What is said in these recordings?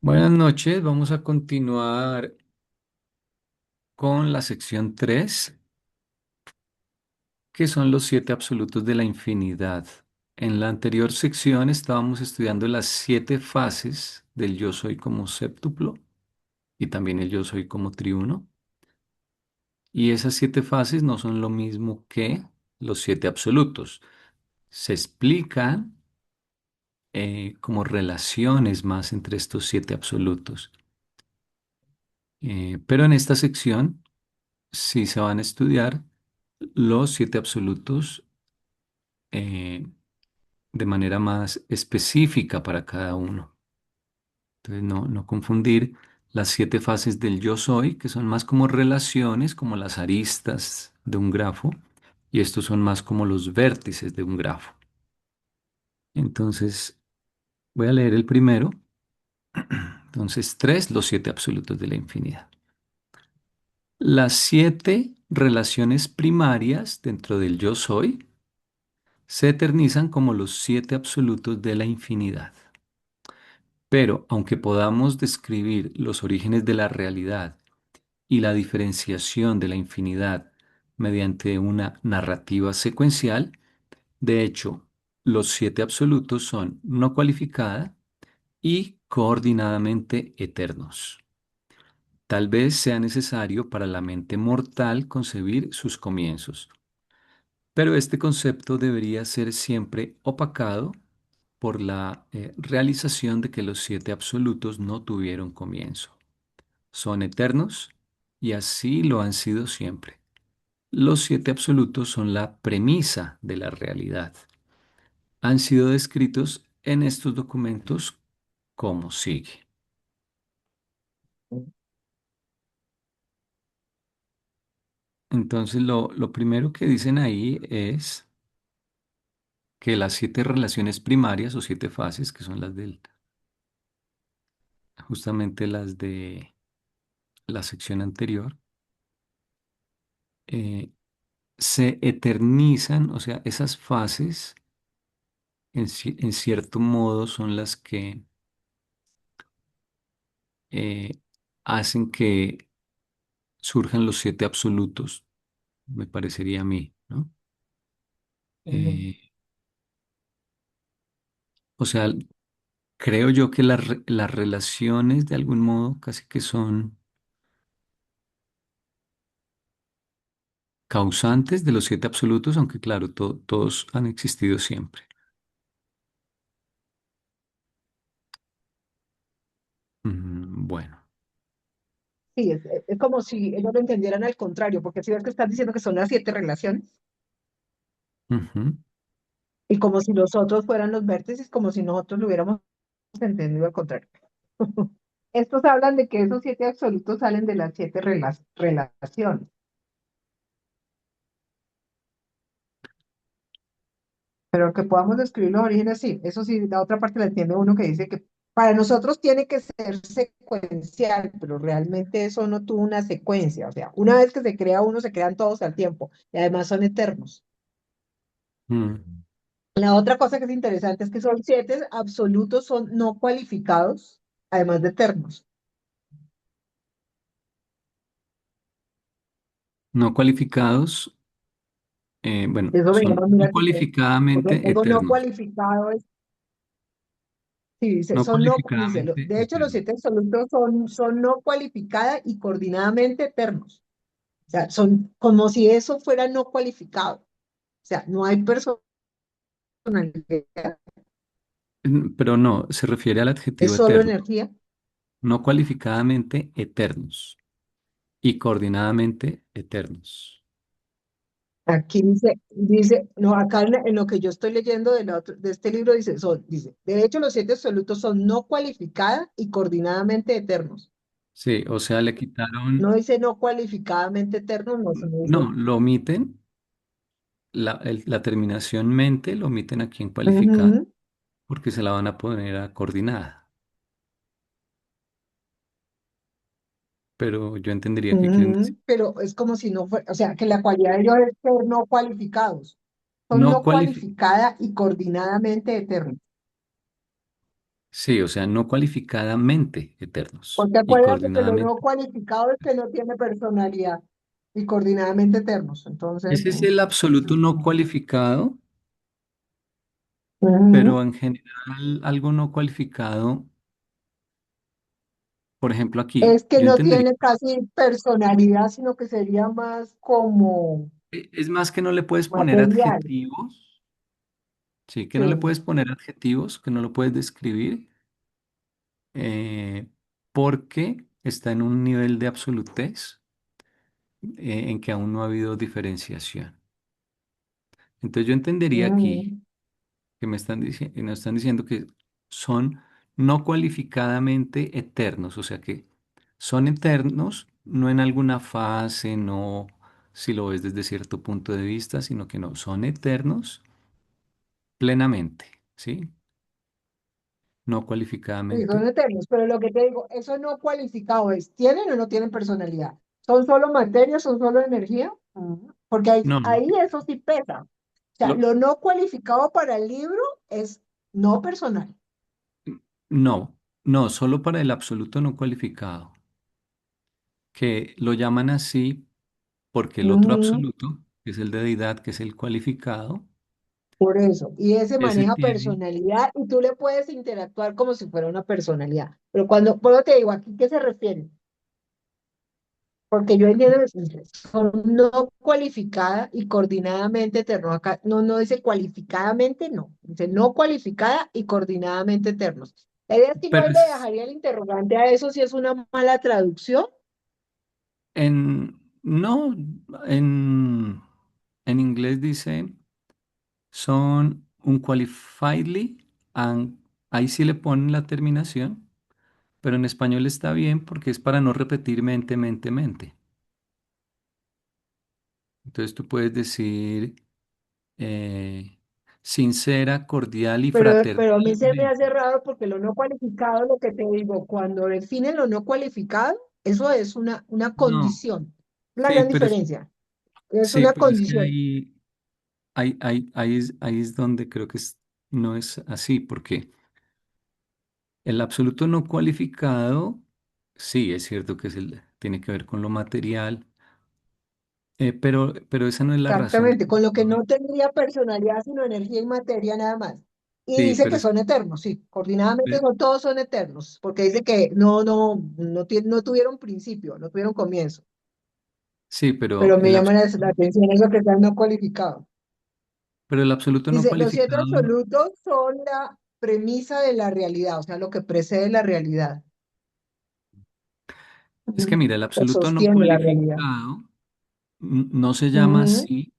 Buenas noches, vamos a continuar con la sección 3, que son los siete absolutos de la infinidad. En la anterior sección estábamos estudiando las siete fases del yo soy como séptuplo y también el yo soy como triuno. Y esas siete fases no son lo mismo que los siete absolutos. Se explican como relaciones más entre estos siete absolutos. Pero en esta sección sí se van a estudiar los siete absolutos eh, de manera más específica para cada uno. Entonces, no confundir las siete fases del yo soy, que son más como relaciones, como las aristas de un grafo, y estos son más como los vértices de un grafo. Entonces, voy a leer el primero. Entonces, tres, los siete absolutos de la infinidad. Las siete relaciones primarias dentro del yo soy se eternizan como los siete absolutos de la infinidad. Pero aunque podamos describir los orígenes de la realidad y la diferenciación de la infinidad mediante una narrativa secuencial, de hecho, los siete absolutos son no cualificada y coordinadamente eternos. Tal vez sea necesario para la mente mortal concebir sus comienzos, pero este concepto debería ser siempre opacado por la realización de que los siete absolutos no tuvieron comienzo. Son eternos y así lo han sido siempre. Los siete absolutos son la premisa de la realidad. Han sido descritos en estos documentos como sigue. Entonces, lo primero que dicen ahí es que las siete relaciones primarias o siete fases, que son las del, justamente las de la sección anterior, eh, se eternizan, o sea, esas fases en cierto modo son las que eh, hacen que surjan los siete absolutos, me parecería a mí, ¿no? Ujú. Eh, o sea, creo yo que las relaciones de algún modo casi que son causantes de los siete absolutos, aunque claro, todos han existido siempre. Bueno. Sí, es como si ellos lo entendieran al contrario, porque si ves que están diciendo que son las siete relaciones, Ujú. y como si los otros fueran los vértices, como si nosotros lo hubiéramos entendido al contrario. Estos hablan de que esos siete absolutos salen de las siete relaciones, pero que podamos describir los orígenes, sí, eso sí, la otra parte la entiende uno que dice que para nosotros tiene que ser secuencial, pero realmente eso no tuvo una secuencia, o sea, una vez que se crea uno, se crean todos al tiempo, y además son eternos. Mm. La otra cosa que es interesante es que son siete absolutos, son no cualificados, además de eternos. No cualificados, bueno, Eso me son llama muy la no atención. Porque cualificadamente algo no eternos. cualificado es, sí, dice, No son no, dice, cualificadamente de hecho los eternos. siete absolutos son no cualificada y coordinadamente eternos. O sea, son como si eso fuera no cualificado. O sea, no hay personalidad, Pero no, se refiere al es adjetivo solo eterno. energía. No cualificadamente eternos y coordinadamente eternos. Aquí dice, no, acá en lo que yo estoy leyendo de este libro dice, de hecho los siete absolutos son no cualificada y coordinadamente eternos. Sí, o sea, le No quitaron, dice no cualificadamente eternos, no, sino dice, no, lo omiten, la terminación mente lo omiten aquí en cualificada, ujú, porque se la van a poner a coordinada. Pero yo entendería qué quieren decir. pero es como si no fuera, o sea, que la cualidad de ellos es ser no cualificados. Son No no cualifi- cualificada y coordinadamente eternos. Sí, o sea, no cualificadamente eternos Porque y acuérdate que lo no coordinadamente. cualificado es que no tiene personalidad y coordinadamente eternos. Entonces, Ese es el absoluto no cualificado, ujú. pero en general algo no cualificado, por ejemplo, aquí, Es que yo no entendería, tiene casi personalidad, sino que sería más como es más que no le puedes poner material. adjetivos, sí, que Sí. no le puedes poner adjetivos, que no lo puedes describir, porque está en un nivel de absolutez en que aún no ha habido diferenciación. Entonces yo entendería aquí Ujú. que nos están diciendo que son no cualificadamente eternos, o sea que son eternos no en alguna fase, no si lo ves desde cierto punto de vista, sino que no, son eternos plenamente, ¿sí? No Sí, son cualificadamente. eternos, pero lo que te digo, eso no cualificado es, ¿tienen o no tienen personalidad? ¿Son solo materia, son solo energía? Ujú. Porque No, ahí eso sí pesa. O sea, lo- lo no cualificado para el libro es no personal. no, no, solo para el absoluto no cualificado, que lo llaman así porque el otro Ujú. absoluto, que es el de deidad, que es el cualificado, Por eso. Y ese ese maneja tiene. personalidad y tú le puedes interactuar como si fuera una personalidad. Pero cuando, por eso te digo, ¿aquí qué se refiere? Porque yo entiendo que son no cualificada y coordinadamente eternos. Acá no dice cualificadamente, no. Dice no cualificada y coordinadamente eternos. La idea es que Pero igual le es dejaría el interrogante a eso si es una mala traducción, no, en, en inglés dice son unqualifiedly, and ahí sí le ponen la terminación, pero en español está bien porque es para no repetir mente, mente, mente. Entonces tú puedes decir eh, sincera, cordial y pero a mí se me hace fraternalmente. raro porque lo no cualificado, lo que te digo, cuando definen lo no cualificado, eso es una No, condición. La sí, gran diferencia. Es sí, una pero es que condición. ahí es donde creo que no es así, porque el absoluto no cualificado, sí, es cierto que tiene que ver con lo material, pero esa no es la razón de Exactamente, que se con lo que llame. no tendría personalidad, sino energía y materia nada más. Y Sí, dice pero que son eternos, sí, coordinadamente eh, todos son eternos, porque dice que no tuvieron principio, no tuvieron comienzo. sí, Pero me llama la atención eso que está no cualificado. pero el absoluto no Dice, los siete cualificado, absolutos son la premisa de la realidad, o sea, lo que precede la realidad. es que Ujú. mira, el Que absoluto no sostiene la realidad. cualificado no se llama Ujú, así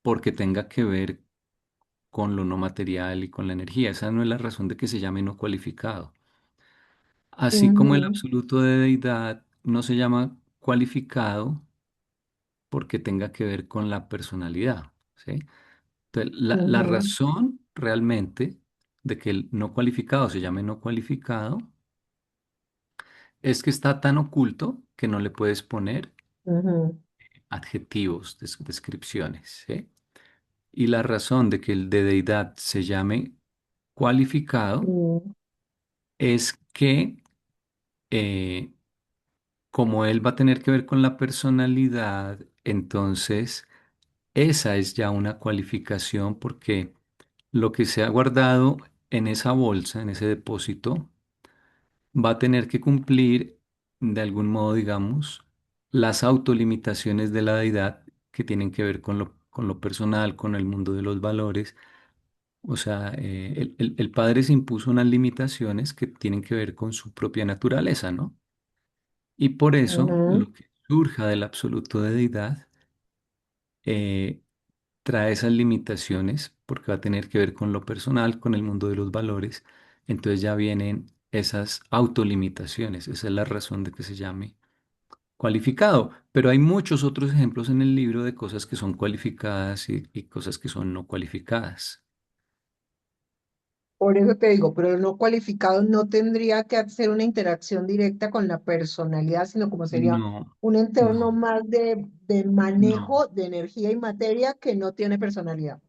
porque tenga que ver con lo no material y con la energía. Esa no es la razón de que se llame no cualificado. Así como el ujú, absoluto de deidad no se llama cualificado porque tenga que ver con la personalidad, ¿sí? Entonces, la ujú, razón realmente de que el no cualificado se llame no cualificado es que está tan oculto que no le puedes poner ujú, adjetivos, descripciones, ¿sí? Y la razón de que el de deidad se llame cualificado ujú, es que eh, como él va a tener que ver con la personalidad, entonces esa es ya una cualificación porque lo que se ha guardado en esa bolsa, en ese depósito, va a tener que cumplir de algún modo, digamos, las autolimitaciones de la deidad que tienen que ver con lo personal, con el mundo de los valores. O sea, el padre se impuso unas limitaciones que tienen que ver con su propia naturaleza, ¿no? Y por eso ujú, lo que surja del absoluto de deidad eh, trae esas limitaciones porque va a tener que ver con lo personal, con el mundo de los valores. Entonces ya vienen esas autolimitaciones. Esa es la razón de que se llame cualificado. Pero hay muchos otros ejemplos en el libro de cosas que son cualificadas y cosas que son no cualificadas. Por eso te digo, pero el no cualificado no tendría que hacer una interacción directa con la personalidad, sino como sería No, un entorno no, más de no. manejo de energía y materia que no tiene personalidad.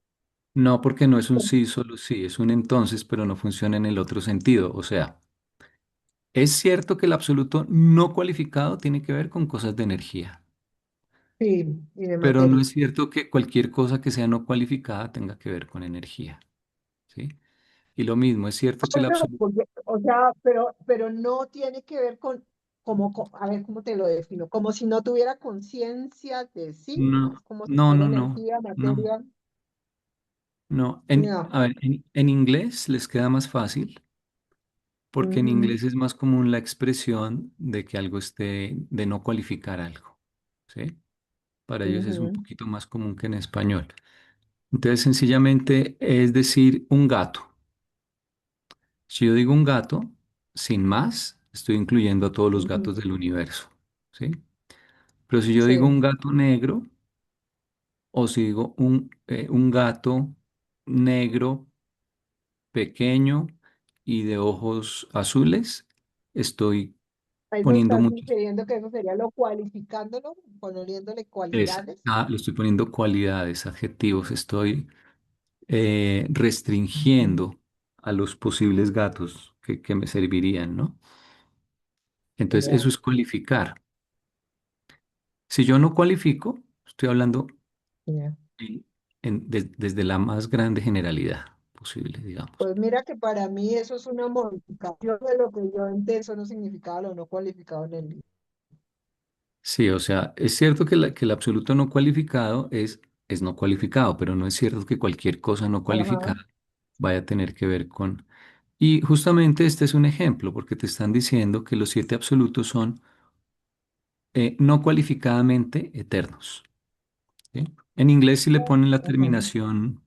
No, porque no es un sí, solo sí, es un entonces, pero no funciona en el otro sentido. O sea, es cierto que el absoluto no cualificado tiene que ver con cosas de energía, Sí, y de pero no materia. es cierto que cualquier cosa que sea no cualificada tenga que ver con energía, ¿sí? Y lo mismo, es cierto que el No, absoluto... o sea, pero no tiene que ver con, como, a ver, ¿cómo te lo defino? Como si no tuviera conciencia de sí, es No, como si no, fuera no, no, energía, no, materia. no. No. A ver, en inglés les queda más fácil porque en Ujú, inglés es más común la expresión de que algo esté, de no cualificar algo, ¿sí? Para ellos es un ujú, poquito más común que en español. Entonces, sencillamente es decir un gato. Si yo digo un gato, sin más, estoy incluyendo a todos los ujú. gatos del universo, ¿sí? Pero si yo digo Sí, un gato negro, o si digo un gato negro, pequeño y de ojos azules, estoy ahí me poniendo estás muchos. sugiriendo que eso sería lo cualificándolo, poniéndole cualidades. Le estoy poniendo cualidades, adjetivos, estoy Ujú. restringiendo a los posibles gatos que me servirían, ¿no? Entonces, Ya, eso es cualificar. Si yo no cualifico, estoy hablando ya. en- desde la más grande generalidad posible, digamos. Pues mira que para mí eso es una modificación de lo que yo entiendo, eso no significaba lo no cualificado en el libro. Sí, o sea, es cierto que, que el absoluto no cualificado es no cualificado, pero no es cierto que cualquier cosa no Ajá. cualificada vaya a tener que ver con... Y justamente este es un ejemplo, porque te están diciendo que los siete absolutos son no cualificadamente eternos, ¿sí? En inglés, si le ponen la Ajá. terminación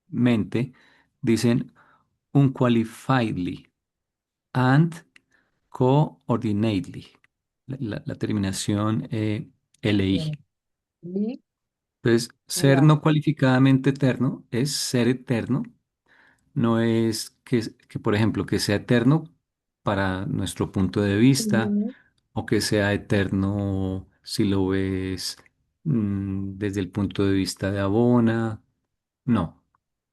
mente, dicen unqualifiedly and coordinately. La terminación Ya. LI. Li- Entonces, ser ya. no cualificadamente eterno es ser eterno, no es que, por ejemplo, que sea eterno para nuestro punto de vista Ujú. o que sea eterno si lo ves desde el punto de vista de Abona. No,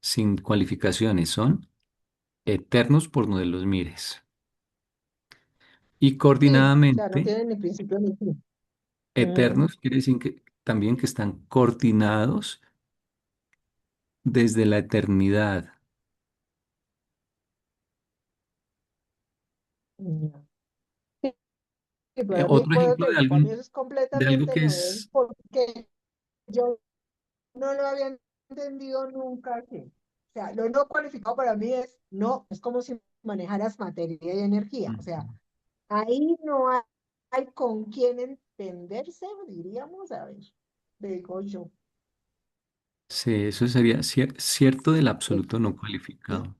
sin cualificaciones, son eternos por donde los mires. Y Sí, o sea, no coordinadamente, tiene ni principio ni fin. Ujú. eternos quiere decir que también que están coordinados desde la eternidad. Ya. Sí, sí, para mí, Otro pues ejemplo te de digo, algo, para mí eso es de algo completamente que novedoso es, porque yo no lo había entendido nunca así. O sea, lo no cualificado para mí es no, es como si manejaras materia y energía. O sea, Ujú. ahí no hay con quién entenderse, diríamos, a ver, le digo yo. Sí, eso sería cierto del Es- absoluto no cualificado.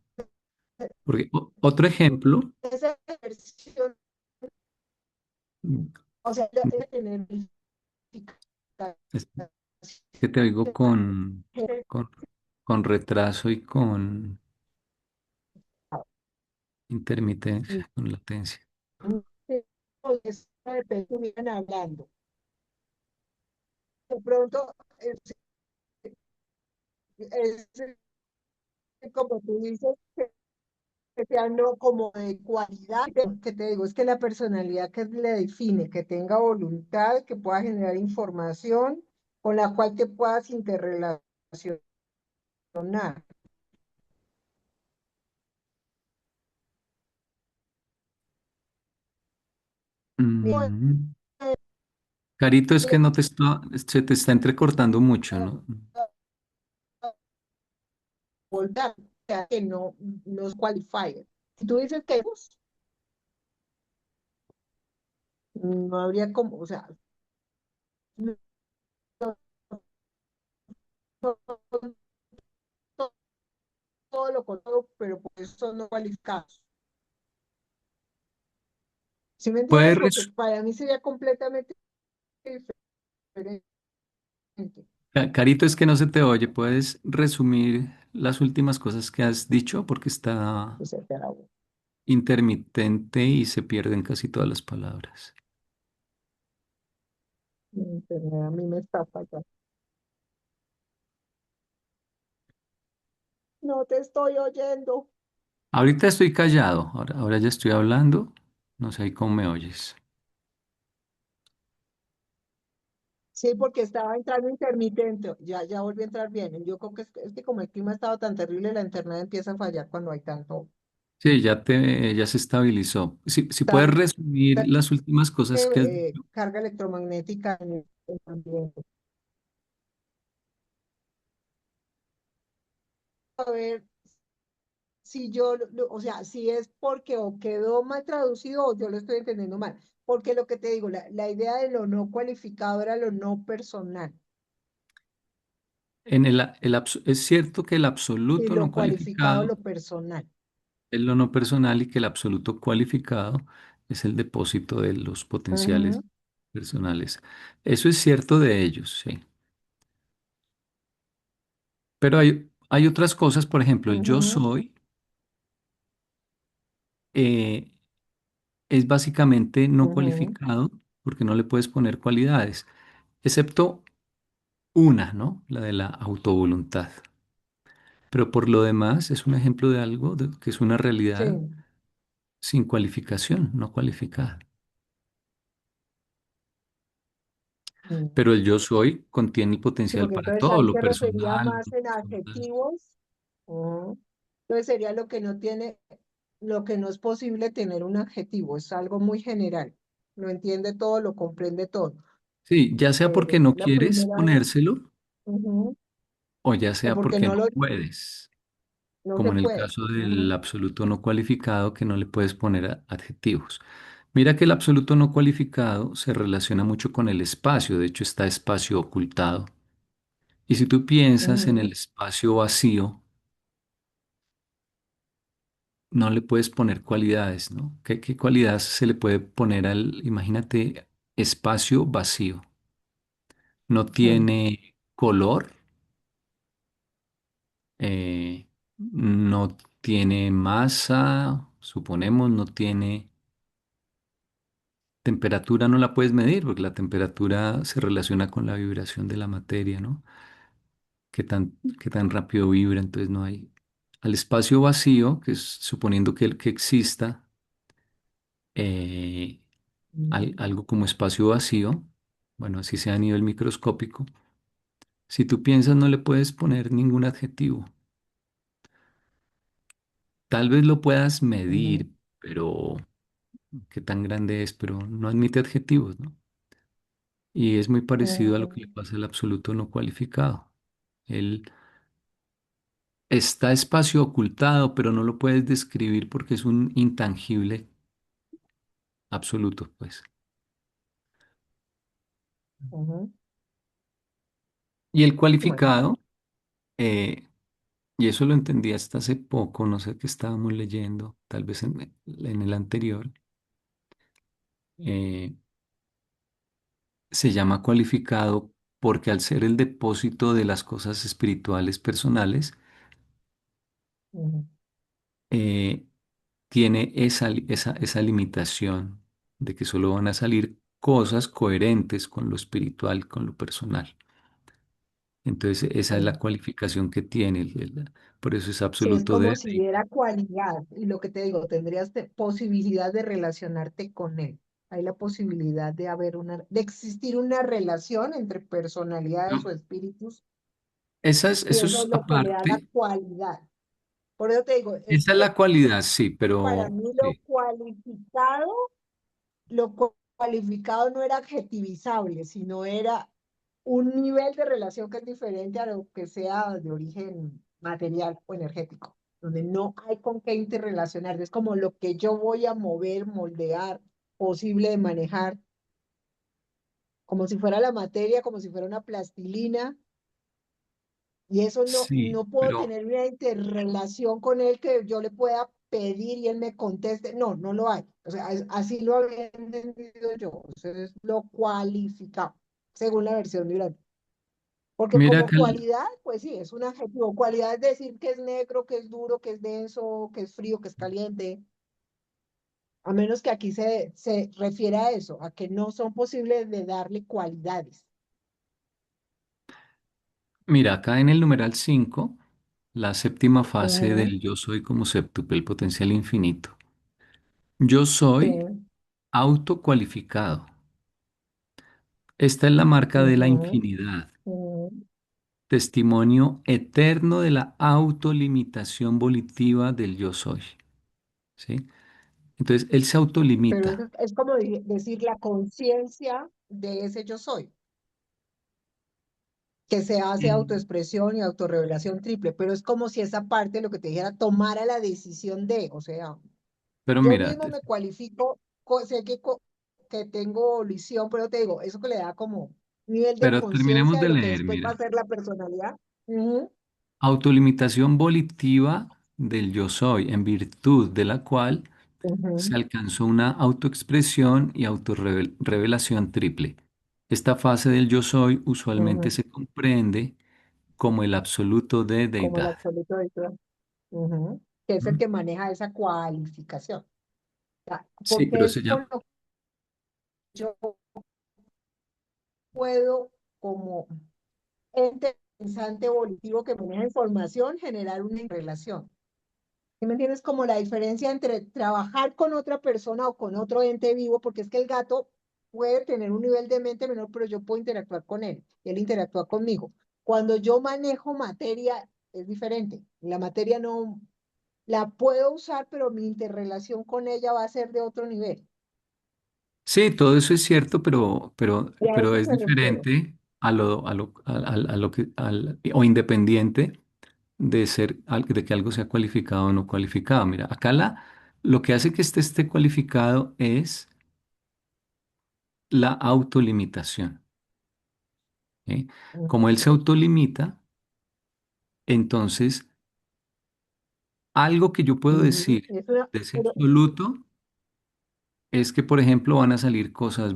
Porque otro ejemplo, Esa versión, mm, o sea, es energificación. es que te oigo con, con retraso y con intermitencia, con latencia. Estuvieran hablando. De pronto, como tú dices, que sea no como de cualidad, que te digo, es que la personalidad que le define, que tenga voluntad, que pueda generar información con la cual te puedas interrelacionar. No Mm. Carito, es que es no te está, se te está entrecortando mucho, ¿no? voltar, o sea, que no, no es qualifier. Si tú dices que no habría como, o sea, no, no, no, todo lo contrario, pero por eso son no cualificados. ¿Sí me entiendes? Puedes, Porque para mí sería completamente diferente. Carito, es que no se te oye. ¿Puedes resumir las últimas cosas que has dicho? Porque está O sea, te la voy intermitente y se pierden casi todas las palabras. a mí me está fallando. No te estoy oyendo. Ahorita estoy callado, ahora ya estoy hablando, no sé cómo me oyes. Sí, porque estaba entrando intermitente. Ya volví a entrar bien. Yo creo que es que como el clima ha estado tan terrible, la internet empieza a fallar cuando hay tanto, Sí, ya se estabilizó. Si puedes tanta resumir las últimas cosas que has dicho. carga electromagnética en el ambiente. A ver si yo, o sea, si es porque o quedó mal traducido o yo lo estoy entendiendo mal. Porque lo que te digo, la idea de lo no cualificado era lo no personal Es cierto que el y absoluto lo no cualificado cualificado lo personal. es lo no personal y que el absoluto cualificado es el depósito de los potenciales Ujú, personales. Eso es cierto de ellos, sí. Pero hay otras cosas, por ejemplo, el yo ujú, soy eh, es básicamente no ujú, cualificado porque no le puedes poner cualidades, excepto una, ¿no? La de la autovoluntad. Pero por lo demás es un ejemplo de algo que es una sí. realidad sin cualificación, no cualificada. Mm. Pero el yo soy contiene el Sí, potencial porque para entonces todo, ahí lo se refería personal, lo más en profesional. adjetivos. Entonces sería lo que no tiene, lo que no es posible tener un adjetivo, es algo muy general. Lo entiende todo, lo comprende todo. Sí, ya sea porque no La quieres primera vez, ponérselo ujú, o ya o sea porque porque no no lo, puedes, no como se en el puede. caso del Ujú, absoluto no cualificado que no le puedes poner adjetivos. Mira que el absoluto no cualificado se relaciona mucho con el espacio, de hecho está espacio ocultado. Y si tú piensas en el ujú, espacio vacío, no le puedes poner cualidades, ¿no? ¿Qué cualidades se le puede poner imagínate, espacio vacío? No ujú, tiene color, no tiene masa, suponemos, no tiene temperatura, no la puedes medir porque la temperatura se relaciona con la vibración de la materia, ¿no? Qué tan rápido vibra, entonces no hay. Al espacio vacío, que es suponiendo que el que exista, eh, ujú, algo como espacio vacío, bueno, así sea a nivel microscópico, si tú piensas no le puedes poner ningún adjetivo. Tal vez lo puedas ujú, medir, pero qué tan grande es, pero no admite adjetivos, ¿no? Y es muy parecido a lo ujú, que le pasa al absoluto no cualificado. Él está espacio ocultado, pero no lo puedes describir porque es un intangible absoluto, pues. ujú. Y el Bueno, cualificado, eh, y eso lo entendí hasta hace poco, no sé qué estábamos leyendo, tal vez en el anterior, eh, se llama cualificado porque al ser el depósito de las cosas espirituales personales, ujú, eh, tiene esa limitación de que solo van a salir cosas coherentes con lo espiritual, con lo personal. Entonces, esa es la sí. cualificación que tiene, por eso es Sí, es absoluto como de si diera cualidad. Y lo que te digo, tendrías posibilidad de relacionarte con él. Hay la posibilidad de de existir una relación entre personalidades o ¿no? espíritus, y Eso eso es es lo que le da la aparte, cualidad. Por eso te digo, es esa es que la cualidad, sí, para pero mí sí. lo cualificado no era adjetivizable, sino era un nivel de relación que es diferente a lo que sea de origen material o energético, donde no hay con qué interrelacionar. Es como lo que yo voy a mover, moldear, posible de manejar, como si fuera la materia, como si fuera una plastilina, y eso Sí, no puedo pero tener una interrelación con él que yo le pueda pedir y él me conteste. No, no lo hay. O sea, así lo había entendido yo. O sea, es lo cualificado, según la versión de Urano. Porque mira como que cualidad, pues sí, es un adjetivo. Cualidad es decir que es negro, que es duro, que es denso, que es frío, que es caliente. A menos que aquí se refiere a eso, a que no son posibles de darle cualidades. mira, acá en el numeral 5, la séptima fase Ujú, del yo soy como séptuple, el potencial infinito. Yo sí, soy autocualificado. Esta es la marca de la ujú, infinidad, ujú. testimonio eterno de la autolimitación volitiva del yo soy. ¿Sí? Entonces, él se Pero autolimita. eso es como decir la conciencia de ese yo soy, que se hace Mm. autoexpresión y autorrevelación triple, pero es como si esa parte, lo que te dijera, tomara la decisión de, o sea, Pero yo mira, mismo me cualifico, sé que tengo visión, pero te digo, eso que le da como nivel de pero terminemos conciencia de de lo que leer, después va a mira. ser la personalidad. Ujú, Autolimitación volitiva del yo soy, en virtud de la cual se ujú, alcanzó una autoexpresión y autorrevelación triple. Esta fase del yo soy usualmente ujú, se comprende como el absoluto de como el deidad. absoluto de todo, ujú, que es el ¿Mm? que maneja esa cualificación. Sí, Porque pero es se con llama. lo que yo puedo, como ente pensante evolutivo que maneja información, generar una relación. ¿Sí me entiendes? Como la diferencia entre trabajar con otra persona o con otro ente vivo, porque es que el gato puede tener un nivel de mente menor, pero yo puedo interactuar con él, y él interactúa conmigo. Cuando yo manejo materia, es diferente. La materia no la puedo usar, pero mi interrelación con ella va a ser de otro nivel. Sí, todo eso es cierto, Y a pero eso es me refiero. diferente a lo que, o independiente de de que algo sea cualificado o no cualificado. Mira, lo que hace que esté cualificado es la autolimitación. ¿Sí? Como él se autolimita, entonces algo que yo puedo Ujú. decir Es una, de ese pero, absoluto es que, por ejemplo, van a salir cosas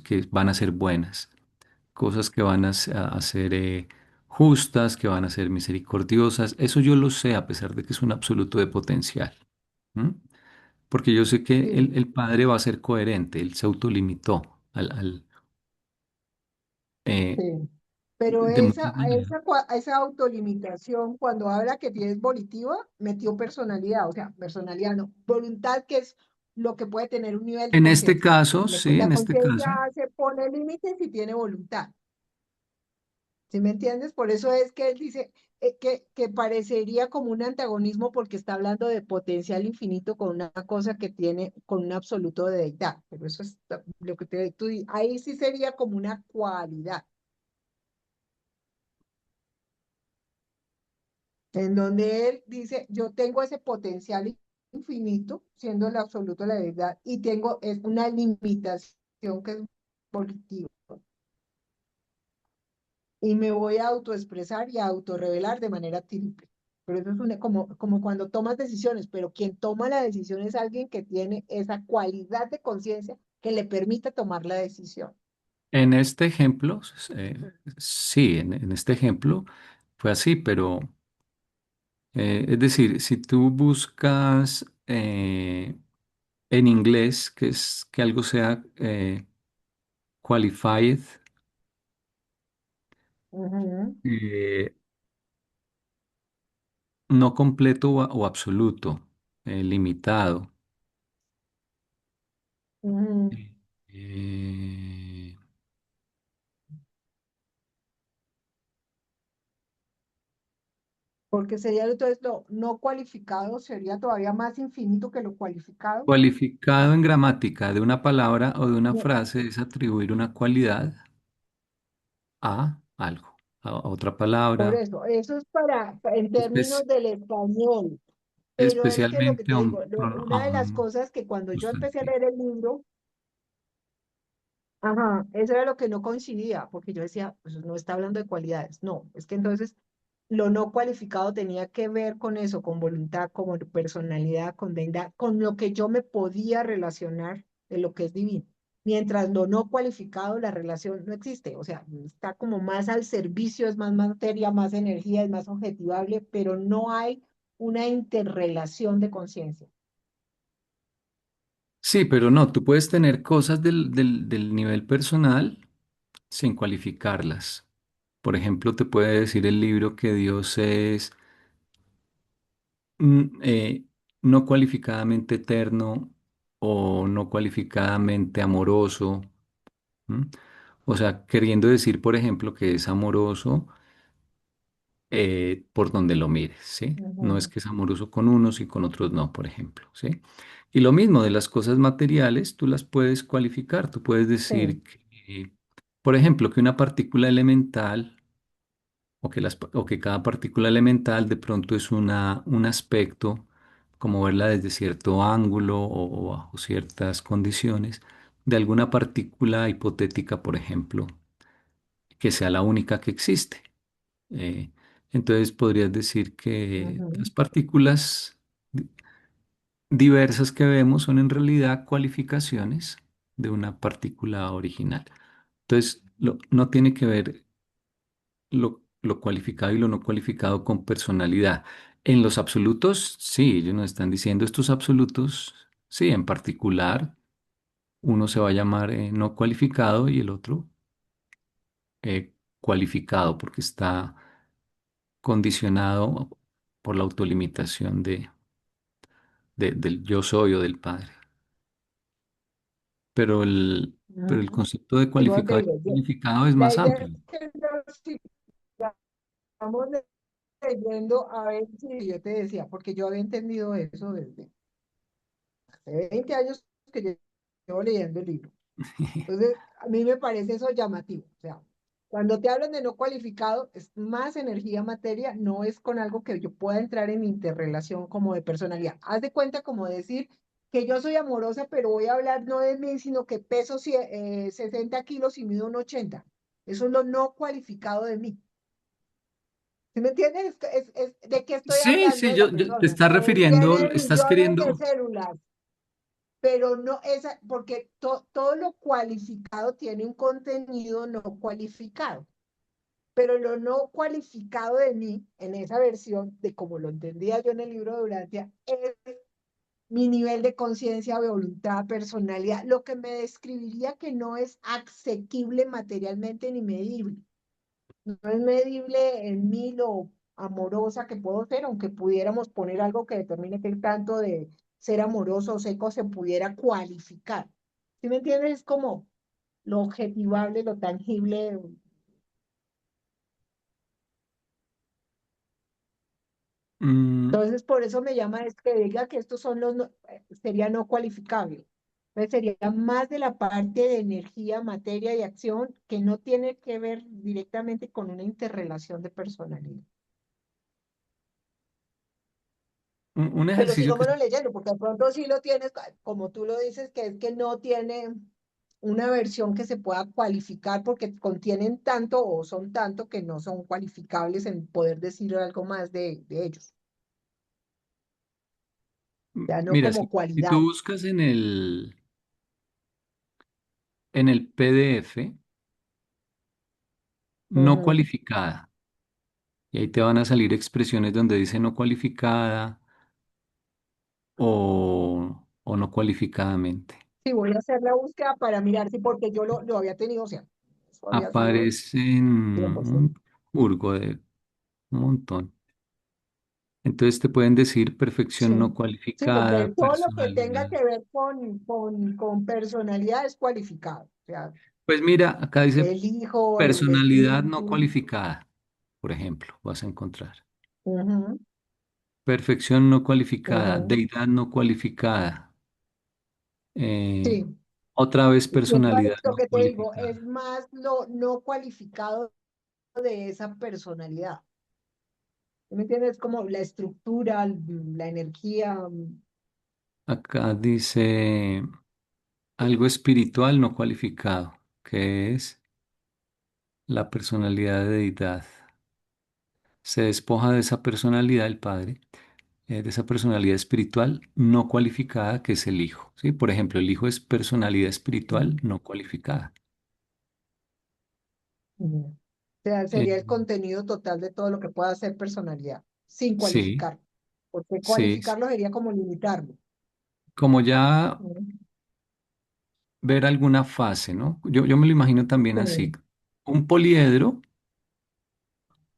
que van a ser buenas, cosas que van a ser justas, que van a ser misericordiosas. Eso yo lo sé a pesar de que es un absoluto de potencial. ¿M? Porque yo sé que sí, el Padre va a ser coherente, él se autolimitó eh, sí. Pero de muchas maneras. esa autolimitación, cuando habla que tienes volitiva, metió personalidad, o sea, personalidad no, voluntad, que es lo que puede tener un nivel de En este conciencia. caso, sí, La en este conciencia caso. se pone límites y tiene voluntad. ¿Sí me entiendes? Por eso es que él dice que parecería como un antagonismo porque está hablando de potencial infinito con una cosa que tiene, con un absoluto de deidad. Pero eso es lo que ahí sí sería como una cualidad, en donde él dice, yo tengo ese potencial infinito, siendo el absoluto de la deidad, y tengo es una limitación que es volitiva. Y me voy a autoexpresar y a autorrevelar de manera triple. Pero eso es como cuando tomas decisiones, pero quien toma la decisión es alguien que tiene esa cualidad de conciencia que le permite tomar la decisión. En este ejemplo, sí, en este ejemplo fue así, pero es decir, si tú buscas en inglés que algo sea qualified, Ujú, eh, no completo o absoluto, limitado. ujú. eh, Porque sería entonces lo no cualificado, sería todavía más infinito que lo cualificado. Cualificado en gramática de una palabra o de una No, frase es atribuir una cualidad a algo, a otra por palabra, eso es en términos espe- del español. Pero es que lo que especialmente te digo, a una de las un cosas que cuando yo empecé a sustantivo. leer el libro, ajá, eso era lo que no coincidía, porque yo decía, pues no está hablando de cualidades. No, es que entonces lo no cualificado tenía que ver con eso, con voluntad, con personalidad, con deidad, con lo que yo me podía relacionar de lo que es divino. Mientras lo no cualificado, la relación no existe, o sea, está como más al servicio, es más materia, más energía, es más objetivable, pero no hay una interrelación de conciencia. Sí, pero no, tú puedes tener cosas del nivel personal sin cualificarlas. Por ejemplo, te puede decir el libro que Dios es mm, no cualificadamente eterno o no cualificadamente amoroso. ¿M? O sea, queriendo decir, por ejemplo, que es amoroso por donde lo mires, ¿sí? No es Ujú. que es amoroso con unos y con otros no, por ejemplo, ¿sí? Y lo mismo de las cosas materiales, tú las puedes cualificar, tú puedes Sí. decir que, por ejemplo, que una partícula elemental o que cada partícula elemental de pronto es un aspecto, como verla desde cierto ángulo o bajo ciertas condiciones, de alguna partícula hipotética, por ejemplo, que sea la única que existe. Eh, entonces podrías decir que Ujú. las partículas diversas que vemos son en realidad cualificaciones de una partícula original. Entonces, no tiene que ver lo cualificado y lo no cualificado con personalidad. En los absolutos, sí, ellos nos están diciendo estos absolutos, sí, en particular, uno se va a llamar no cualificado y el otro cualificado porque está condicionado por la autolimitación del yo soy o del padre. Pero el Ujú. concepto de Igual te cualificado y digo, no cualificado es la más idea amplio. es que nos sigamos leyendo a ver si yo te decía, porque yo había entendido eso desde hace 20 años que yo llevo leyendo el libro. Entonces, a mí me parece eso llamativo. O sea, cuando te hablan de no cualificado, es más energía materia, no es con algo que yo pueda entrar en interrelación como de personalidad. Haz de cuenta como decir que yo soy amorosa, pero voy a hablar no de mí, sino que peso 60 kilos y mido un 80. Eso es lo no cualificado de mí. ¿Sí me entiendes? ¿De qué estoy Sí, hablando sí, de la yo te persona? estás Que refiriendo, tiene estás millones de queriendo. células, pero no esa, porque todo lo cualificado tiene un contenido no cualificado, pero lo no cualificado de mí, en esa versión de como lo entendía yo en el libro de Urantia, es mi nivel de conciencia, voluntad, personalidad, lo que me describiría que no es asequible materialmente ni medible. No es medible en mí lo amorosa que puedo ser, aunque pudiéramos poner algo que determine qué tanto de ser amoroso o seco se pudiera cualificar. ¿Sí me entiendes? Es como lo objetivable, lo tangible. mm, Entonces, por eso me llama es que diga que estos son los, sería no cualificable. Entonces, sería más de la parte de energía, materia y acción que no tiene que ver directamente con una interrelación de personalidad. un Pero ejercicio que sigámoslo leyendo, porque de pronto sí lo tienes, como tú lo dices, que es que no tiene una versión que se pueda cualificar porque contienen tanto o son tanto que no son cualificables en poder decir algo más de ellos, ya no mira, como si tú cualidad. buscas en el PDF, no Ujú. cualificada, y ahí te van a salir expresiones donde dice no cualificada o no cualificadamente. Sí, voy a hacer la búsqueda para mirar, sí, porque yo lo había tenido, o sea, eso había sido Aparecen tiempo, sí. un curvo de un montón. Entonces te pueden decir Sí, perfección no sí, porque cualificada, todo lo que tenga personalidad. que ver con personalidad es cualificado, o sea, Pues mira, acá dice el hijo, el personalidad no espíritu. cualificada, por ejemplo, vas a encontrar. Ujú, Perfección no cualificada, ujú. deidad no cualificada. eh, Sí, otra vez y esto personalidad es lo no que te digo, es cualificada. más lo no cualificado de esa personalidad. ¿Sí? ¿Me entiendes? Como la estructura, la energía. Acá dice algo espiritual no cualificado, que es la personalidad de deidad. Se despoja de esa personalidad el Padre, de esa personalidad espiritual no cualificada que es el Hijo. ¿Sí? Por ejemplo, el Hijo es personalidad espiritual no cualificada. Ujú. O sea, Eh, sería el contenido total de todo lo que pueda ser personalidad, sin sí, cualificar. Porque sí. cualificarlo sería como limitarlo. Como ya Ujú. ver alguna fase, ¿no? Yo me lo imagino también así. Sí. Un poliedro,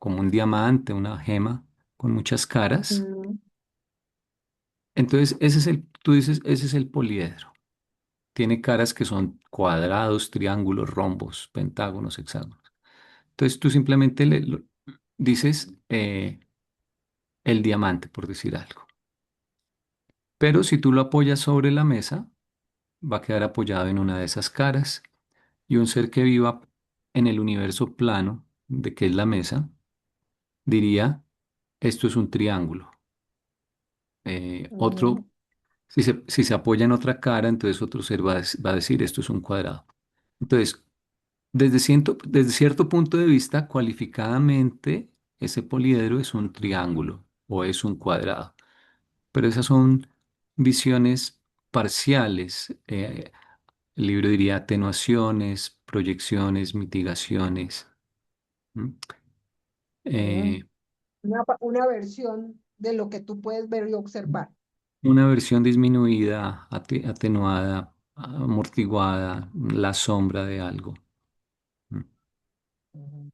como un diamante, una gema, con muchas caras. Ujú. Entonces, tú dices, ese es el poliedro. Tiene caras que son cuadrados, triángulos, rombos, pentágonos, hexágonos. Entonces, tú simplemente dices el diamante, por decir algo. Pero si tú lo apoyas sobre la mesa, va a quedar apoyado en una de esas caras y un ser que viva en el universo plano de que es la mesa diría, esto es un triángulo. Ujú, Otro, si se apoya en otra cara, entonces otro ser va a decir, esto es un cuadrado. Entonces, desde cierto punto de vista, cualificadamente, ese poliedro es un triángulo o es un cuadrado. Pero esas son visiones parciales. El libro diría atenuaciones, proyecciones, mitigaciones. ¿M? ujú. Eh, Una versión de lo que tú puedes ver y observar. una versión disminuida, atenuada, amortiguada, la sombra de algo. ¿M? Ujú,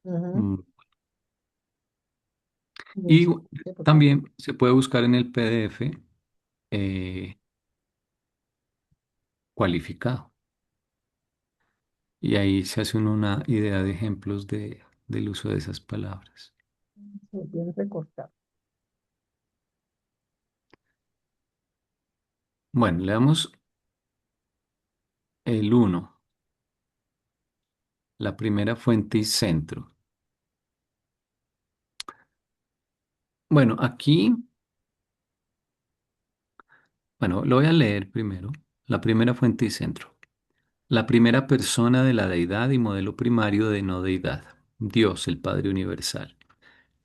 ujú. Mm. Y Listo. Sí, porque también se puede buscar en el PDF eh, cualificado. Y ahí se hace uno una idea de ejemplos del uso de esas palabras. se tiene que cortar. Bueno, le damos el uno, la primera fuente y centro. Bueno, aquí, bueno, lo voy a leer primero. La primera fuente y centro. La primera persona de la deidad y modelo primario de no deidad. Dios, el Padre Universal.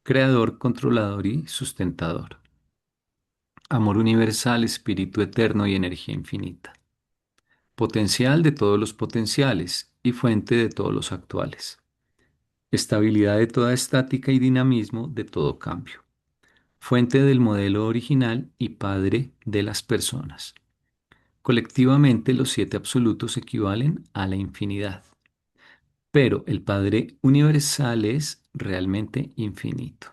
Creador, controlador y sustentador. Amor universal, espíritu eterno y energía infinita. Potencial de todos los potenciales y fuente de todos los actuales. Estabilidad de toda estática y dinamismo de todo cambio. Fuente del modelo original y padre de las personas. Colectivamente los siete absolutos equivalen a la infinidad, pero el Padre universal es realmente infinito.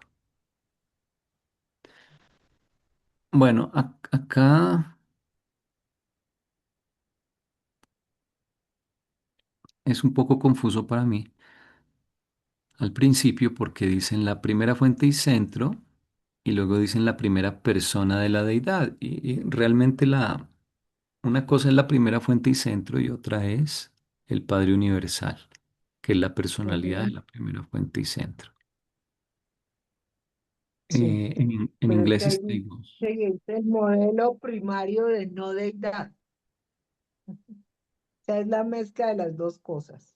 Bueno, acá es un poco confuso para mí al principio porque dicen la primera fuente y centro y luego dicen la primera persona de la deidad y realmente una cosa es la primera fuente y centro y otra es el Padre Universal, que es la personalidad de Ujú. la primera fuente y centro. Sí, En pero es que inglés ahí es dice teigos. que es el modelo primario de no deidad. O sea, es la mezcla de las dos cosas,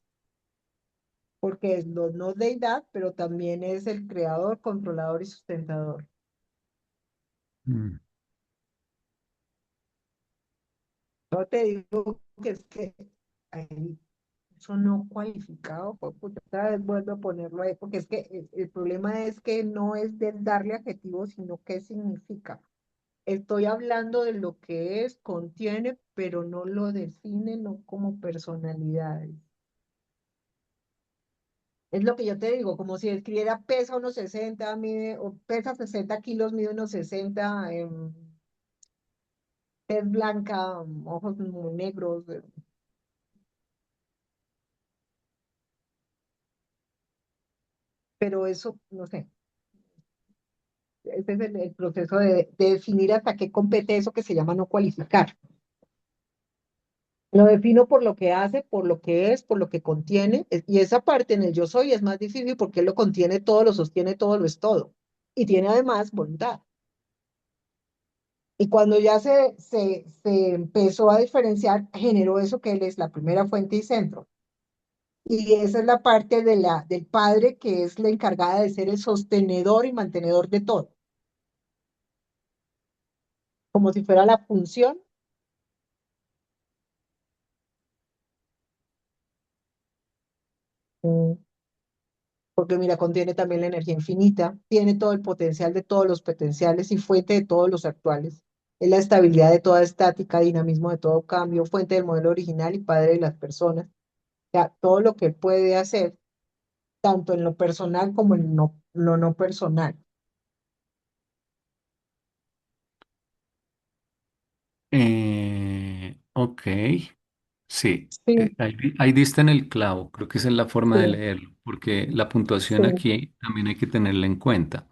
porque es lo no deidad, pero también es el creador, controlador y sustentador. Mm. No te digo que es que ahí eso no cualificado, pues puta, otra vez vuelvo a ponerlo ahí, porque es que el problema es que no es de darle adjetivo, sino qué significa. Estoy hablando de lo que es, contiene, pero no lo define, no como personalidades. Es lo que yo te digo, como si escribiera pesa unos 60 mide, o pesa 60 kilos, mide unos 60, tez blanca, ojos muy negros, pero eso, no sé, ese es el proceso de definir hasta qué compete eso que se llama no cualificar. Lo defino por lo que hace, por lo que es, por lo que contiene, y esa parte en el yo soy es más difícil porque él lo contiene todo, lo sostiene todo, lo es todo. Y tiene además voluntad. Y cuando ya se empezó a diferenciar, generó eso que él es la primera fuente y centro. Y esa es la parte del padre que es la encargada de ser el sostenedor y mantenedor de todo, como si fuera la función. mm, Porque mira, contiene también la energía infinita, tiene todo el potencial de todos los potenciales y fuente de todos los actuales. Es la estabilidad de toda estática, dinamismo de todo cambio, fuente del modelo original y padre de las personas. O sea, todo lo que él puede hacer tanto en lo personal como en lo no personal. Ok, sí, Sí, ahí diste en el clavo, creo que esa es la forma de sí, leerlo, porque la puntuación sí, aquí también hay que tenerla en cuenta.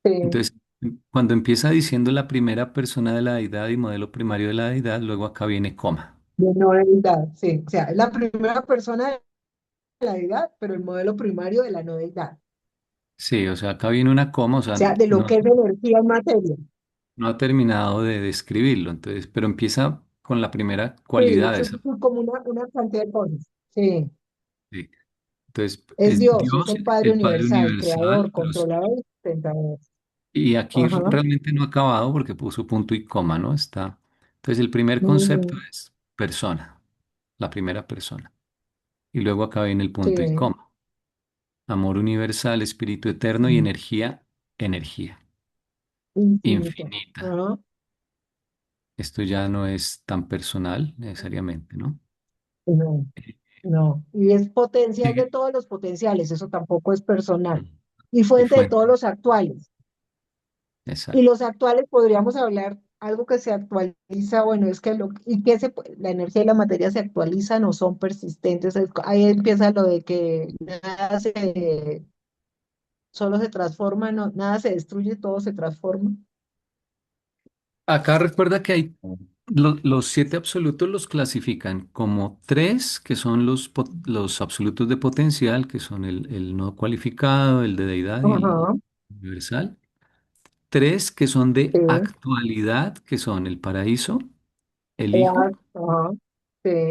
sí. Entonces, cuando empieza diciendo la primera persona de la deidad y modelo primario de la deidad, luego acá viene coma. De no deidad, sí. O sea, es la primera persona de la deidad, pero el modelo primario de la no deidad. Sí, o sea, acá viene una coma, o O sea, sea, de lo no, que es energía en materia. no ha terminado de describirlo, entonces, pero empieza con la primera Sí, cualidad de eso es esa. como una cantidad de cosas. Sí, Sí. Entonces, es es Dios, es Dios, el Padre el Padre Universal, Universal, Creador, Controlador y Sustentador. y aquí Ajá. realmente no ha acabado porque puso punto y coma, ¿no? Está. Entonces, el primer concepto Ujú. es persona, la primera persona. Y luego acá viene el punto y Sí, coma. Amor universal, espíritu eterno y energía, energía infinito. infinita. Ajá. Esto ya no es tan personal necesariamente, ¿no? No, no. Y es potencial de Sigue. todos los potenciales, eso tampoco es personal. Mm. Y Y fuente de todos fuente, los actuales. Y exacto. los actuales podríamos hablar, algo que se actualiza, bueno, es que la energía y la materia se actualizan o son persistentes. Ahí empieza lo de que solo se transforma, no, nada se destruye, todo se transforma. Acá recuerda que hay los siete absolutos los clasifican como tres, que son los absolutos de potencial, que son el no cualificado, el de deidad y el Ajá, universal. Tres que son de sí, actualidad, que son el paraíso, el hijo claro, ajá,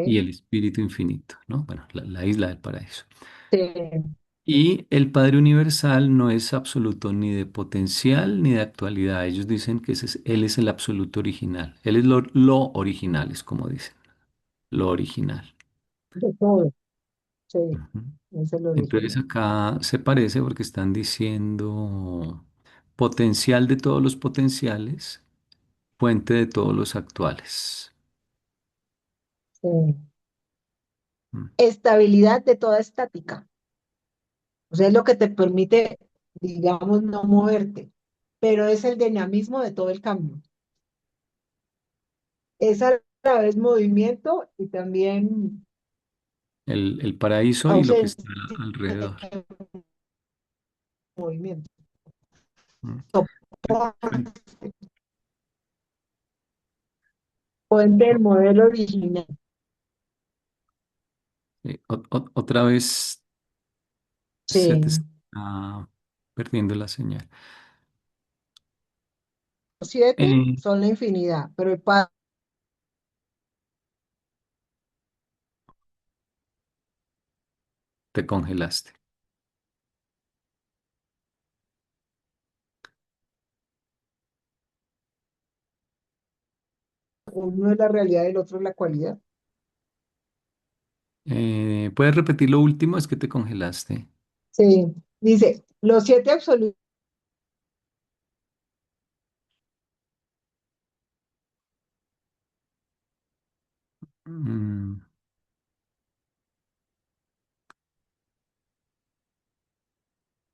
y sí, el espíritu infinito, ¿no? Bueno, la isla del paraíso. sí, Y el Padre Universal no es absoluto ni de potencial ni de actualidad. Ellos dicen que Él es el absoluto original. Él es lo original, es como dicen, lo original. de todo, sí, Ujú. es el Entonces original. acá se parece porque están diciendo potencial de todos los potenciales, fuente de todos los actuales. Sí. Mm. Estabilidad de toda estática. O sea, es lo que te permite, digamos, no moverte, pero es el dinamismo de todo el cambio. Es a la vez movimiento y también El paraíso y lo que está ausencia alrededor. de movimiento. Mm. Soporte, fuente del modelo original. Otra vez se te Sí. está perdiendo la señal. Los siete Eh, son la infinidad, pero te congelaste. uno es la realidad y el otro es la cualidad. ¿Puedes repetir lo último? Es que te congelaste. Sí. Dice, los siete absolutos. Mm,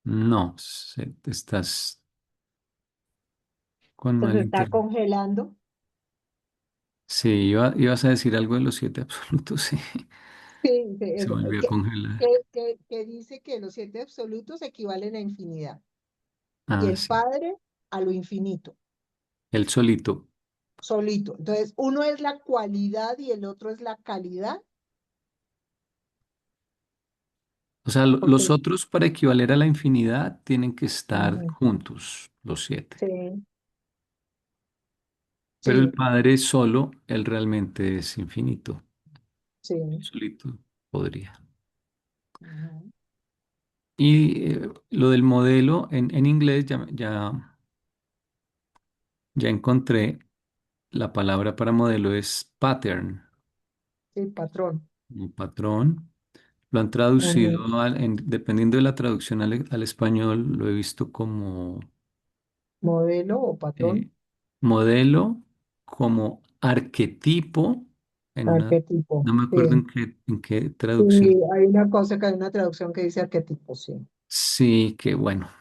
no, estás con Se mal está internet. congelando. Sí, ibas a decir algo de los siete absolutos, sí. Sí, dice Se eso, volvió a congelar. que dice que los siete absolutos equivalen a infinidad y Ah, el sí. Padre a lo infinito, El solito. solito. Entonces, uno es la cualidad y el otro es la calidad, O sea, los porque otros para equivaler a la infinidad tienen que estar ujú, juntos, los siete. sí, Pero el sí, Padre solo, él realmente es infinito. sí. Solito podría. Ujú. Y lo del modelo en inglés ya encontré la palabra para modelo es pattern, Sí, patrón. un patrón. Lo han traducido, Ujú. dependiendo de la traducción al español, lo he visto como Modelo o patrón. eh, modelo, como arquetipo, en una, Arquetipo, no me acuerdo sí. en qué Sí, traducción. hay una cosa que hay una traducción que dice arquetipo, sí. Sí, que bueno,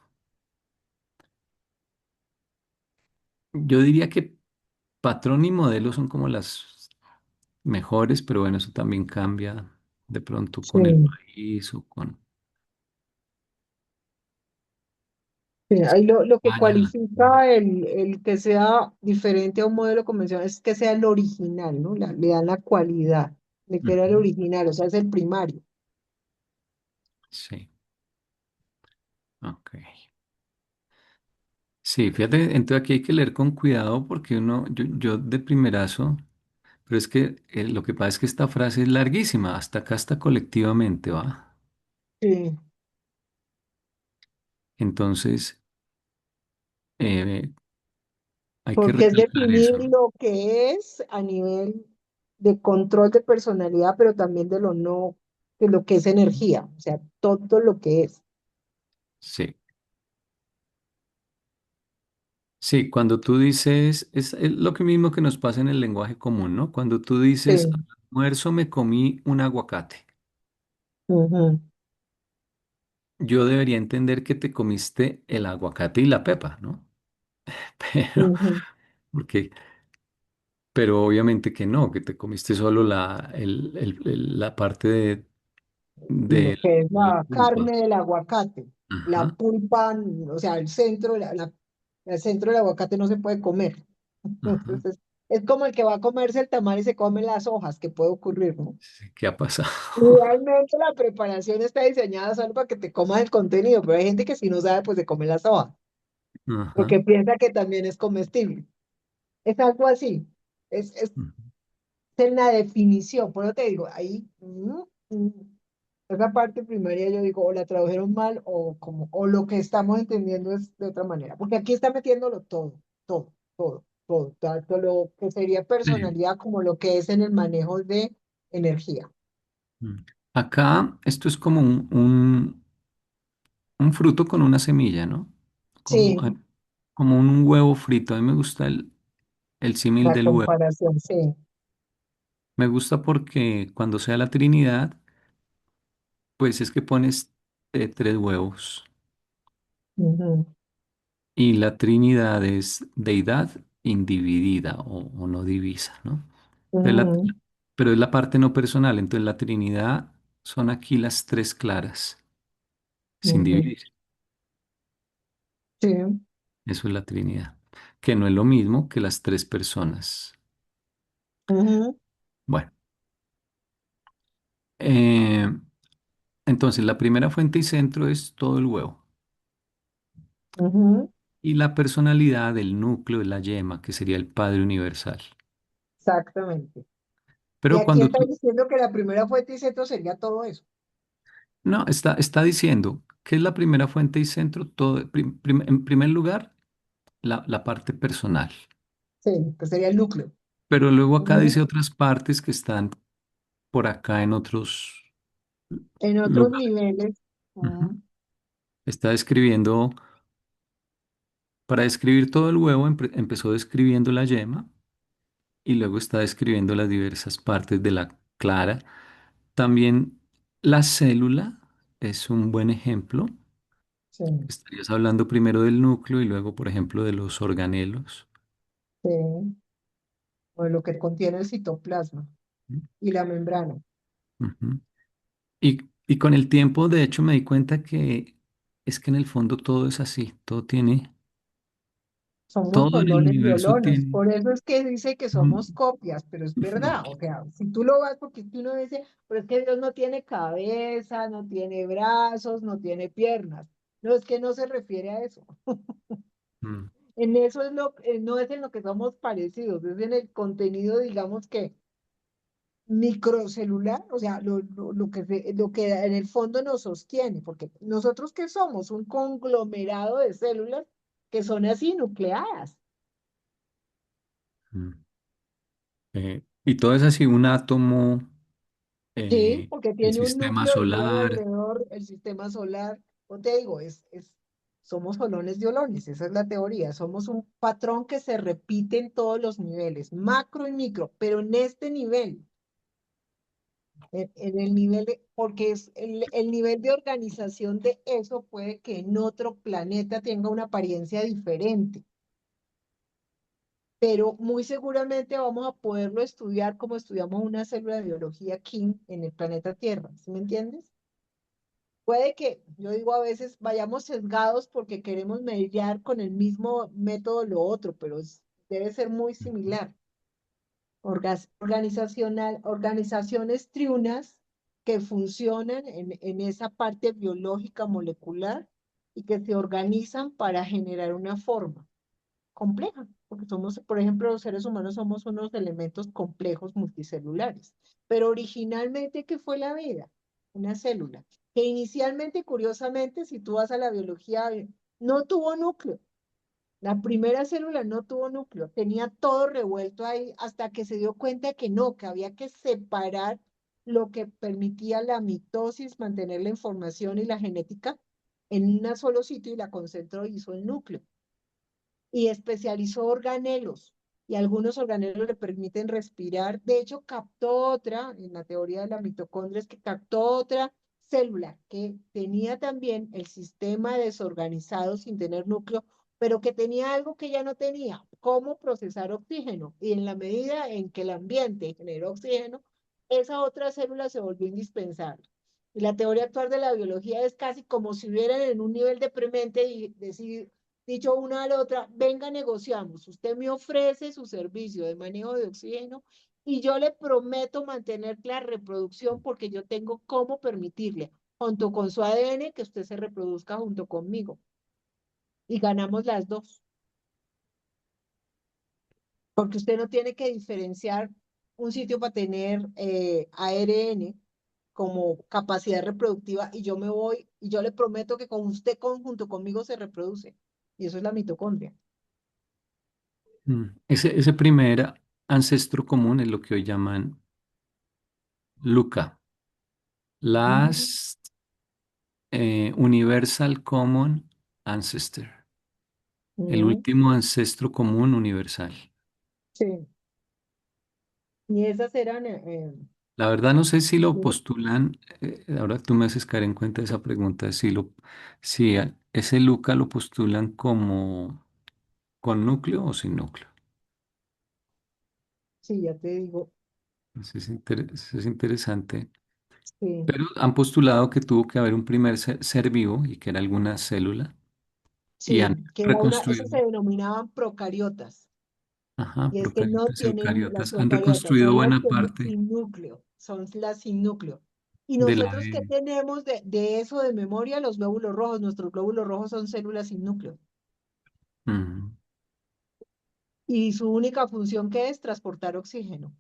yo diría que patrón y modelo son como las mejores, pero bueno, eso también cambia de pronto Sí, con el país o con sí. Ahí lo que España. cualifica el que sea diferente a un modelo convencional es que sea el original, ¿no? Le dan la cualidad de que era el Ujú, original, o sea, es el primario. sí, ok. Sí, fíjate, entonces aquí hay que leer con cuidado porque yo de primerazo, pero es que lo que pasa es que esta frase es larguísima, hasta acá está colectivamente, ¿va? Sí, Entonces, eh, hay que porque es recalcar definir eso. lo que es a nivel de control de personalidad, pero también de lo no, de lo que es energía, o sea, todo lo que es. Sí, sí, cuando tú dices, es lo que mismo que nos pasa en el lenguaje común, ¿no? Cuando tú dices, Sí. al almuerzo me comí un aguacate, Ujú, yo debería entender que te comiste el aguacate y la pepa, ¿no? Pero, ujú. porque pero obviamente que no, que te comiste solo la parte Lo de que es la la pulpa. carne del aguacate, la Ajá, pulpa, o sea, el centro, el centro del aguacate no se puede comer. ajá. Entonces, es como el que va a comerse el tamal y se come las hojas, que puede ocurrir, ¿no? Sí, ¿qué ha pasado? Realmente la preparación está diseñada solo para que te comas el contenido, pero hay gente que si no sabe, pues se come las hojas, Ajá. porque piensa que también es comestible. Es algo así. Es Ujú. en la definición, por eso te digo, ahí, esa parte primaria yo digo, o la tradujeron mal o como, o lo que estamos entendiendo es de otra manera, porque aquí está metiéndolo todo, tanto lo que sería Sí. personalidad como lo que es en el manejo de energía. Mm. Acá esto es como un fruto con una semilla, ¿no? Como, Sí, como un huevo frito. A mí me gusta el símil la del huevo. comparación, sí. Me gusta porque cuando sea la Trinidad, pues es que pones tres huevos. Ujú, Y la Trinidad es deidad individida o no divisa, ¿no? Pero, ujú, pero es la parte no personal. Entonces la Trinidad son aquí las tres claras, sin ujú, dividir. sí, Eso es la Trinidad, que no es lo mismo que las tres personas. ujú, Bueno, eh, entonces la primera fuente y centro es todo el huevo. ujú, Y la personalidad del núcleo es la yema, que sería el Padre Universal. exactamente. Y Pero aquí cuando está tú, diciendo que la primera fuente y centro sería todo eso. no, está diciendo que es la primera fuente y centro, todo, en primer lugar, la parte personal. Sí, que sería el núcleo. Pero luego acá dice Ujú. otras partes que están por acá en otros En otros lugares. niveles, Ujú. mm, Está describiendo, para describir todo el huevo, empezó describiendo la yema y luego está describiendo las diversas partes de la clara. También la célula es un buen ejemplo. sí, Estarías hablando primero del núcleo y luego, por ejemplo, de los organelos. sí, o lo que contiene el citoplasma y la membrana. Ujú. Y con el tiempo, de hecho, me di cuenta que es que en el fondo todo es así, todo tiene, Somos todo en el solones de universo olones. tiene. Por eso es que dice que somos Mm, copias, pero es verdad. O sea, si tú lo vas, porque tú uno dice, pero es que Dios no tiene cabeza, no tiene brazos, no tiene piernas. No, es que no se refiere a eso. mm, En eso es no es en lo que somos parecidos, es en el contenido, digamos que microcelular, o sea, lo que en el fondo nos sostiene, porque nosotros qué somos, un conglomerado de células que son así nucleadas, mm. Y todo es así, un átomo, ¿sí? Porque el tiene un sistema núcleo y luego solar. alrededor el sistema solar, o te digo, somos solones de olones, esa es la teoría, somos un patrón que se repite en todos los niveles, macro y micro, pero en este nivel. en el nivel de, porque es el nivel de organización de eso puede que en otro planeta tenga una apariencia diferente, pero muy seguramente vamos a poderlo estudiar como estudiamos una célula de biología aquí en el planeta Tierra, ¿sí me entiendes? Puede que, yo digo, a veces vayamos sesgados porque queremos mediar con el mismo método lo otro, pero debe ser muy similar. Organizaciones triunas que funcionan en esa parte biológica molecular y que se organizan para generar una forma compleja, porque somos, por ejemplo, los seres humanos somos unos elementos complejos multicelulares. Pero originalmente, ¿qué fue la vida? Una célula, que inicialmente, curiosamente, si tú vas a la biología, no tuvo núcleo. La primera célula no tuvo núcleo, tenía todo revuelto ahí hasta que se dio cuenta que no, que había que separar lo que permitía la mitosis, mantener la información y la genética en un solo sitio y la concentró y hizo el núcleo y especializó organelos. Y algunos organelos le permiten respirar. De hecho, captó otra, en la teoría de la mitocondria, es que captó otra célula que tenía también el sistema desorganizado sin tener núcleo, pero que tenía algo que ya no tenía, cómo procesar oxígeno. Y en la medida en que el ambiente generó oxígeno, esa otra célula se volvió indispensable. Y la teoría actual de la biología es casi como si hubieran en un nivel deprimente y decir, dicho una a la otra, venga, negociamos, usted me ofrece su servicio de manejo de oxígeno y yo le prometo mantener la reproducción porque yo tengo cómo permitirle, junto con su ADN, que usted se reproduzca junto conmigo. Y ganamos las dos, porque usted no tiene que diferenciar un sitio para tener ARN como capacidad reproductiva y yo me voy y yo le prometo que con usted junto conmigo se reproduce. Y eso es la mitocondria. Ese primer ancestro común es lo que hoy llaman LUCA, Ujú. Last Universal Common Ancestor, el Ujú. último ancestro común universal. Sí. Y esas eran, La verdad no sé si lo uno- postulan, ahora tú me haces caer en cuenta de esa pregunta, si ese LUCA lo postulan como con núcleo o sin núcleo. sí, ya te digo, Eso es interesante. sí, Pero han postulado que tuvo que haber un primer ser vivo y que era alguna célula y sí, han que era eso reconstruido, se denominaban procariotas. ajá, Y es que no procariotas, tienen, las eucariotas, han procariotas reconstruido son las buena que parte sin núcleo, son las sin núcleo. Y del nosotros, ¿qué ADN. tenemos de eso de memoria? Los glóbulos rojos. Nuestros glóbulos rojos son células sin núcleo. Ujú, Y su única función, ¿qué es? Transportar oxígeno.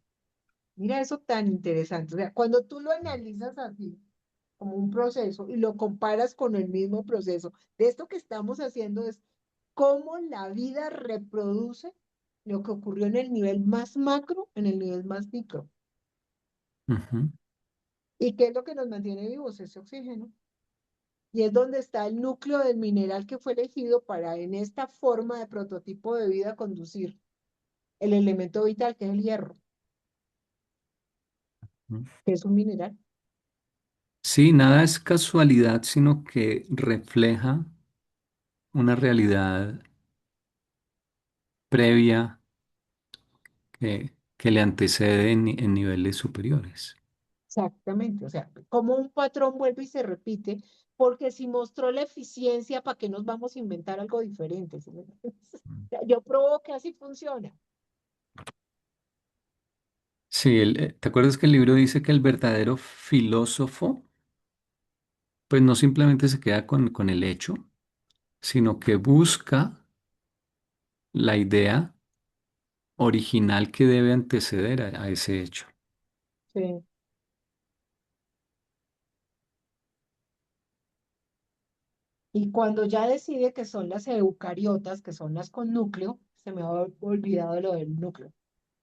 Mira eso tan interesante. O sea, cuando tú lo analizas así, como un proceso, y lo comparas con el mismo proceso, de esto que estamos haciendo es cómo la vida reproduce lo que ocurrió en el nivel más macro, en el nivel más micro. ujú, ¿Y qué es lo que nos mantiene vivos? Ese oxígeno. Y es donde está el núcleo del mineral que fue elegido para en esta forma de prototipo de vida conducir el elemento vital que es el hierro, ujú. que es un mineral. Sí, nada es casualidad, sino que refleja una realidad previa que le antecede en niveles superiores. Exactamente, o sea, como un patrón vuelve y se repite, porque si mostró la eficiencia, ¿para qué nos vamos a inventar algo diferente? ¿Sí me entiendes? O sea, yo probo que así funciona. Sí, ¿te acuerdas que el libro dice que el verdadero filósofo, pues no simplemente se queda con el hecho, sino que busca la idea original que debe anteceder a ese hecho? Sí. Y cuando ya decide que son las eucariotas, que son las con núcleo, se me ha olvidado lo del núcleo,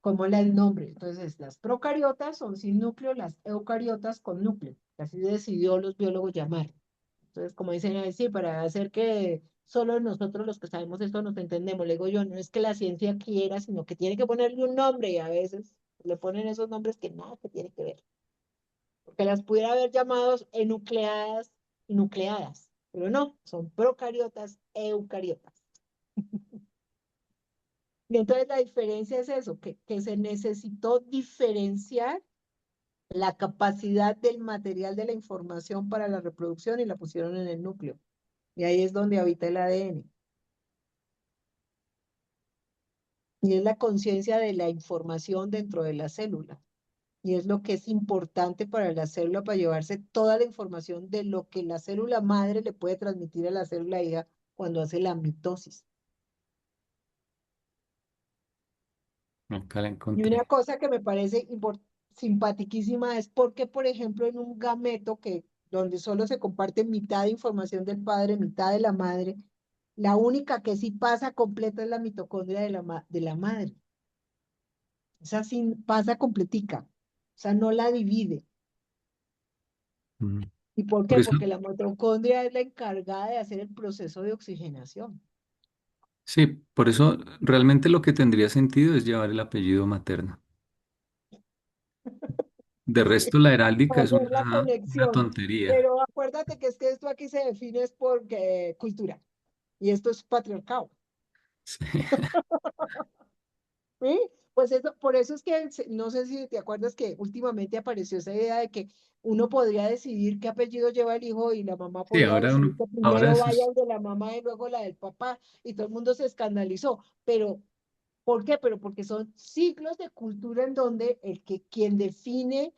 como el nombre. Entonces, las procariotas son sin núcleo, las eucariotas con núcleo. Así decidió los biólogos llamar. Entonces, como dicen ahí, sí, para hacer que solo nosotros los que sabemos esto nos entendemos. Le digo yo, no es que la ciencia quiera, sino que tiene que ponerle un nombre y a veces le ponen esos nombres que nada que tiene que ver. porque las pudiera haber llamado enucleadas, nucleadas, pero no, son procariotas, eucariotas. Y entonces la diferencia es eso, que se necesitó diferenciar la capacidad del material de la información para la reproducción y la pusieron en el núcleo. Y ahí es donde habita el ADN. Y es la conciencia de la información dentro de la célula. Y es lo que es importante para la célula para llevarse toda la información de lo que la célula madre le puede transmitir a la célula hija cuando hace la mitosis. Acá la Y una encontré. cosa que me parece simpaticísima es porque, por ejemplo, en un gameto donde solo se comparte mitad de información del padre, mitad de la madre, la única que sí pasa completa es la mitocondria de la madre. Esa sí pasa completica. O sea, no la divide. Mm. ¿Y por Por qué? eso, Porque la mitocondria es la encargada de hacer el proceso de oxigenación. sí, por eso realmente lo que tendría sentido es llevar el apellido materno. De resto, la heráldica es Hacer la una conexión. tontería. Pero acuérdate que es que esto aquí se define es por cultura. Y esto es patriarcado. Sí. ¿Sí? Pues eso, por eso es que no sé si te acuerdas que últimamente apareció esa idea de que uno podría decidir qué apellido lleva el hijo y la mamá Sí, podía decidir que ahora primero eso vaya es. el de la mamá y luego la del papá y todo el mundo se escandalizó. Pero, ¿por qué? Pero porque son ciclos de cultura en donde quien define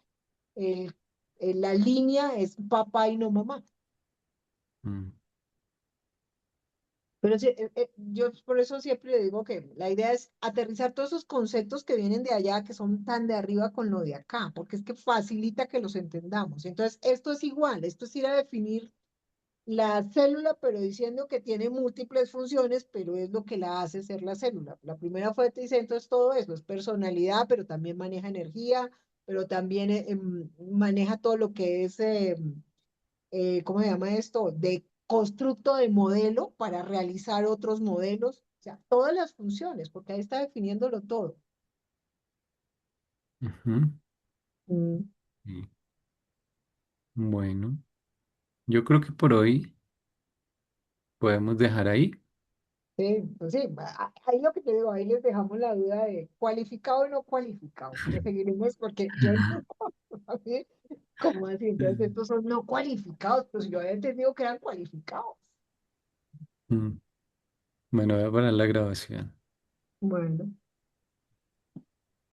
el, la línea es papá y no mamá. Mm. Pero sí, yo por eso siempre le digo que la idea es aterrizar todos esos conceptos que vienen de allá, que son tan de arriba con lo de acá, porque es que facilita que los entendamos. Entonces, esto es igual, esto es ir a definir la célula, pero diciendo que tiene múltiples funciones, pero es lo que la hace ser la célula. La primera fue, te dice, entonces todo eso, es personalidad, pero también maneja energía, pero también maneja todo lo que es ¿cómo se llama esto? De constructo de modelo para realizar otros modelos, o sea, todas las funciones, porque ahí está definiéndolo todo. Ujú. Mm, Sí. Bueno, yo creo que por hoy podemos dejar ahí. sí, pues sí, ahí lo que te digo, ahí les dejamos la duda de cualificado o no cualificado, pero seguiremos porque yo no sabía cómo así, entonces estos son no cualificados, pues yo había entendido que eran cualificados. Mm. Bueno, voy a parar la grabación. Bueno.